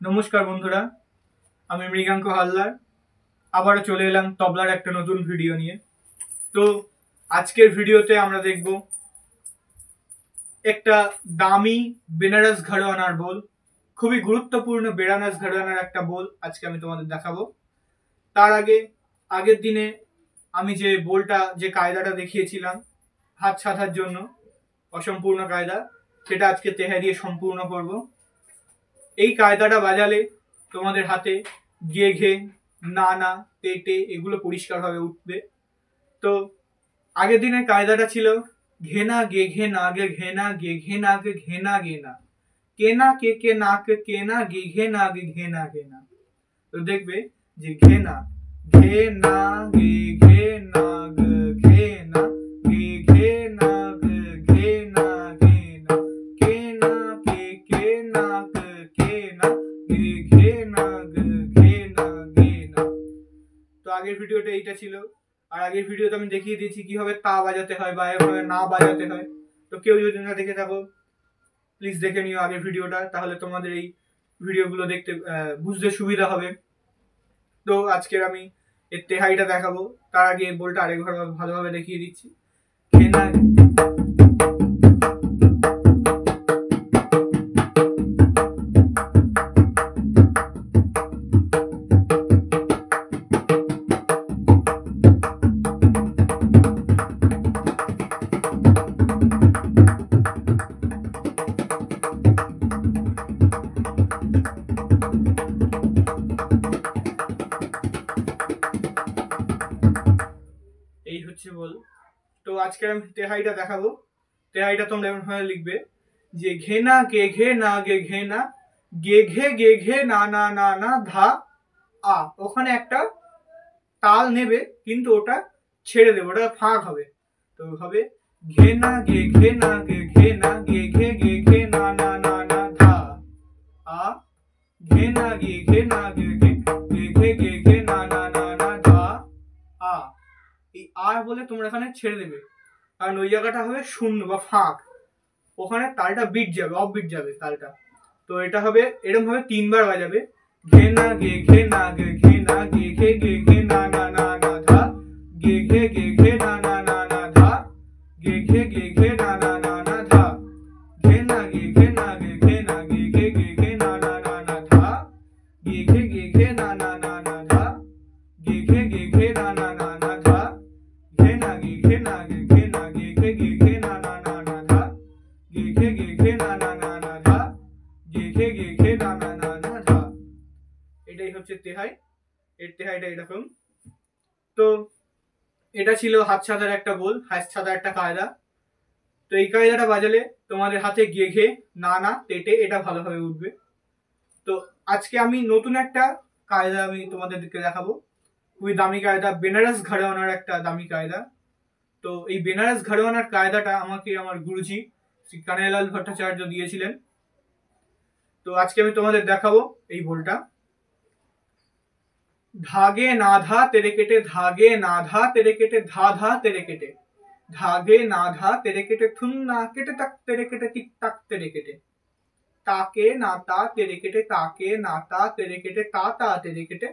নমস্কার বন্ধুরা, আমি মৃগাঙ্ক হালদার আবারও চলে এলাম তবলার একটা নতুন ভিডিও নিয়ে। তো আজকের ভিডিওতে আমরা দেখব একটা দামি বেনারস ঘরানার বোল, খুবই গুরুত্বপূর্ণ বেনারস ঘরানার একটা বোল আজকে আমি তোমাদের দেখাবো। তার আগের দিনে আমি যে কায়দাটা দেখিয়েছিলাম হাত সাধার জন্য অসম্পূর্ণ কায়দা, সেটা আজকে তেহা দিয়ে সম্পূর্ণ করব। এই কায়দাটা বাজালে তোমাদের হাতে গে ঘে না না তে এগুলো পরিষ্কারভাবে উঠবে। তো আগের দিনের কায়দাটা ছিল ঘেনা গে ঘে না গে ঘেনা গে ঘে না গে ঘেনা গে না কেনা কে না কে না গে ঘে না গে ঘেনা গে না। তো দেখবে যে ঘেনা ঘে না গে ঘে না গে ঘে না গে ঘে না গে ঘে না গে না কে না কে না কে না গে ঘে না গে ঘে না গে না। তো আগের ভিডিওটা এইটা ছিল, আর আগের ভিডিওতে আমি দেখিয়ে দিয়েছি কিভাবে তা বাজাতে হয় বা এভাবে না বাজাতে হয়। তো কেউ যদি না দেখে থাকো প্লিজ দেখে নিও আগের ভিডিওটা, তাহলে তোমাদের এই ভিডিওগুলো দেখতে বুঝতে সুবিধা হবে। তো আজকের আমি এর তেহাইটা দেখাবো, তার আগে বোলটা আরেকবার ভালোভাবে দেখিয়ে দিচ্ছি। ঘেনা এই হচ্ছে বল। তো আজকে আমি তেহাইটা দেখাবো। তেহাইটা তোমরা এমন ভাবে লিখবে যে ঘেনা গে ঘে না গে ঘে না গে ঘে না না না না ধা আ। ওখানে একটা তাল নেবে কিন্তু ওটা ছেড়ে দেবে, ওটা ফাঁক হবে। তো হবে ঘেনা গে ঘে না গে ঘে না গে ঘে না না না না ধা আ ঘেনা গে ঘে না গে ঘে না না না না ধা আ। এই আর বলে তোমরা এখানে ছেড়ে দেবে, কারণ ওই জায়গাটা হবে শূন্য বা ফাঁক, ওখানে তালটা বিট যাবে, অফ বিট যাবে তালটা। তো এটা হবে এরকম ভাবে 3 বার বাজাবে ঘে না গে ঘে না গে ঘে না গে না না না না ধা গে ঘে না না না না ধা গে ঘে না না না না ধা ঘে না গে না গে না গে না না না না ধা গে ঘে না না না না ধা গে ঘে না না না না ধা ঘে না গে না গে না গে না না না না ধা গে ঘে না না না না ধা গে না না না না ধা। এটাই হচ্ছে তেহাই। এর তেহাইটা এরকম। তো এটা ছিল হাত ছাদার একটা বোল, হাত ছাদার একটা কায়দা। তো এই কায়দাটা বাজালে তোমাদের হাতে গে ঘে না না তেটে এটা ভালোভাবে উঠবে। তো আজকে আমি নতুন একটা কায়দা আমি তোমাদেরকে দেখাবো, খুবই দামি কায়দা, বেনারস ঘরানার একটা দামি কায়দা। তো এই বেনারস ঘরানার কায়দাটা আমাকে আমার গুরুজি শ্রী কানাইলাল ভট্টাচার্য দিয়েছিলেন। তো আজকে আমি তোমাদের দেখাবো এই বোলটা। धागे नाधा तेरे केटे धागे नाधा तेरे केटे धा धा तेरे केटे धागे नाधा तेरे केटे थुन ना केटे तक तेरे केटे टिक तक तेरे केटे ताके नाता तेरे केटे ताके नाता तेरे केटे ताता तेरे केटे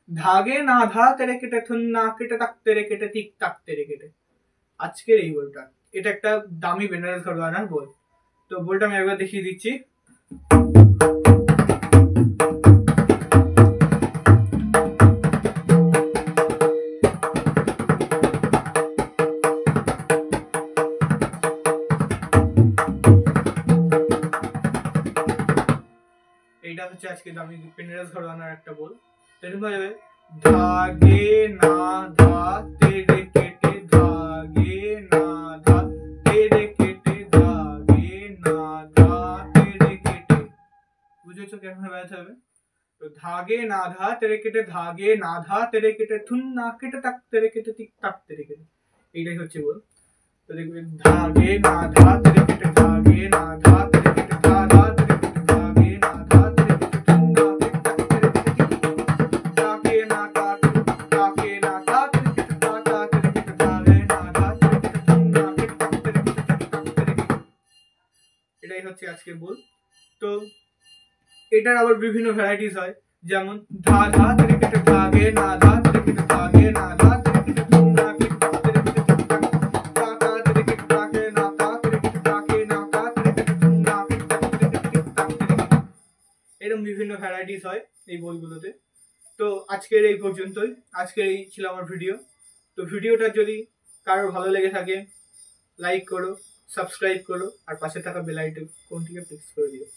धागे नाधा तेरे केटे थुन ना केटे तक तेरे केटे टिक तक तेरे केटे। আজকের এই বলটা এটা একটা দামি বেনারস ঘরানার বল। তো বলটা আমি একবার দেখিয়ে দিচ্ছি। এইটা হচ্ছে আজকে দামি বেনারস ঘরানার একটা বল। এরকম হয়ে যাবে धागे नाधा तेरे केटे धागे नाधा तेरे केटे धागे नाधा तेरे केटे। বুঝেছো কেমন ব্যাথা হবে? তো धागे नाधा तेरे केटे धागे नाधा तेरे केटे थुन ना केटे तक तेरे केटे टिक तक तेरे केटे। এইটাই হচ্ছে বল। তো দেখবে धागे नाधा तेरे केटे धागे नाधा तेरे केटे धाधा तेरे केटे धागे नाधा तेरे केटे थुन ना केटे तक तेरे केटे ताके नाता ताके नाता तेरे केटे ताता तेरे केटे धागे नाधा तेरे केटे थुन ना केटे तक तेरे केटे टिक तक तेरे केटे। এটাই হচ্ছে আজকে বল। তো এটার আবার বিভিন্ন ভ্যারাইটিস হয়, যেমন ধা ধা তেরে কেটে ধা গে না ধা তেরে কেটে ধা গে না ধা তেরে কেটে ধুম না কে তেরে কেটে ধুম না তা তা তেরে কেটে ধা গে না তা তেরে কেটে ধা গে না তা তেরে কেটে ধুম না কে তেরে কেটে ধা তেরে কেটে। এরকম বিভিন্ন ভ্যারাইটিস হয় এই বইগুলোতে। তো আজকের এই পর্যন্তই, আজকের এই ছিল আমার ভিডিও। তো ভিডিওটা যদি কারোর ভালো লেগে থাকে লাইক করো, সাবস্ক্রাইব করো, আর পাশে থাকা বেল আইকনটিকে প্রেস করে দিও।